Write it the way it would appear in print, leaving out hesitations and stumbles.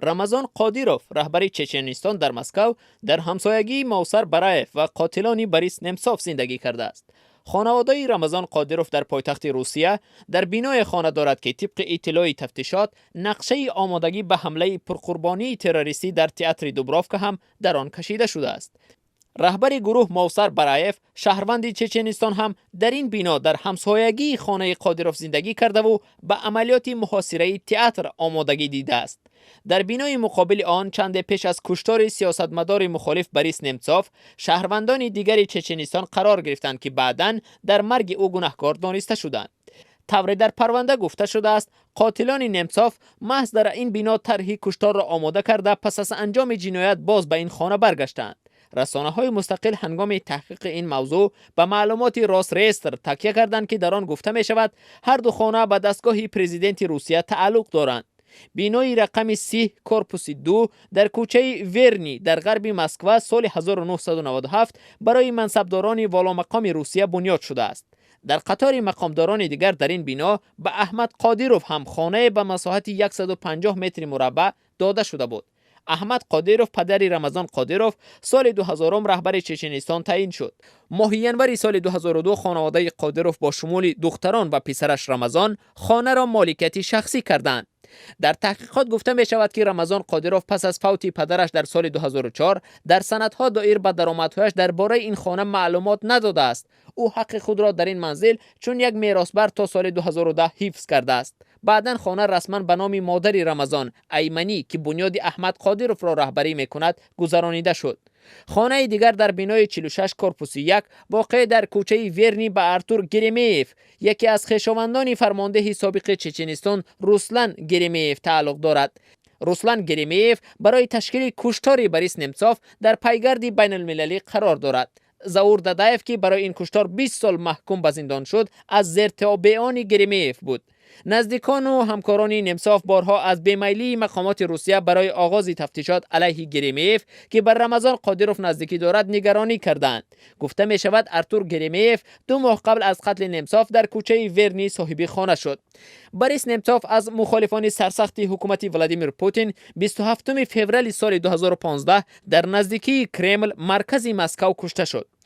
رمضان قادیروف رهبر چچنیستان در مسکو در همسایگی موسر برایف و قاتلان بوریس نمسوف زندگی کرده است. خانواده رمضان قادیروف در پایتخت روسیه در بینای خانه دارد که طبق اطلاع تفتیشات نقشه آمادگی به حمله پرقربانی تروریستی در تئاتر دوبرافکا هم در آن کشیده شده است. رهبر گروه موسر برایف شهروند چچنیستان هم در این بنا در همسایگی خانه قادیروف زندگی کرده و به عملیات محاصره تئاتر آمادگی دیده است. در بینای مقابل آن چند پیش از کشتار سیاستمدار مخالف بوریس نمسوف شهروندان دیگر چچنیستان قرار گرفتند که بعداً در مرگ او گناهکار دانسته شدند. طوری در پرونده گفته شده است قاتلان نمسوف محض در این بنا طرح کشتار را آماده کرده پس از انجام جنایت باز به این خانه برگشتند. رسانه‌های مستقل هنگام تحقیق این موضوع به معلومات راس ریستر تکیه کردند که در آن گفته می شود هر دو خانه به دستگاه پرزیدنت روسیه تعلق دارند. بینای رقم 30 کورپوس 2 در کوچه ورنی در غرب مسکو سال 1997 برای منصبداران والا مقام روسیه بنیاد شده است. در قطار مقامداران دیگر در این بنا به احمد قادیروف هم خانه به مساحت 150 متر مربع داده شده بود. احمد قادیروف پدر رمضان قادیروف سال 2000 رهبر چچنیستان تعیین شد. ماه ینور سال 2002 خانواده قادیروف با شمول دختران و پسرش رمضان خانه را مالکیت شخصی کردند. در تحقیقات گفته می شود که رمضان قادیروف پس از فوت پدرش در سال 2004 در سندها دایر به درآمدهایش درباره این خانه معلومات نداده است. او حق خود را در این منزل چون یک میراثبر تا سال 2010 حفظ کرده است. بعداً خانه رسما به نام مادر رمضان ایمنی که بنیاد احمد قادیروف را رهبری میکند گذرانیده شد. خانه دیگر در بینای 46 کورپوس 1 واقع در کوچه ورنی به ارتور گریمیف یکی از خویشاوندان فرمانده سابق چچنیستان روسلان گریمیف تعلق دارد. روسلان گریمیف برای تشکیل کشتار بوریس نمسوف در پیگرد بین المللی قرار دارد. زاور دادایف که برای این کشتار 20 سال محکوم به زندان شد از زیرتابعان گریمیف بود. نزدیکان و همکاران نمسوف بارها از بیمیلی مقامات روسیه برای آغاز تفتیشات علیه گریمیف که بر رمضان قادیروف نزدیکی دارد نگرانی کردند. گفته می شود ارتور گریمیف 2 ماه قبل از قتل نمسوف در کوچه ورنی صاحب خانه شد. بوریس نمسوف از مخالفان سرسخت حکومت ولادیمیر پوتین 27 فوریه سال 2015 در نزدیکی کرمل مرکز مسکو کشته شد.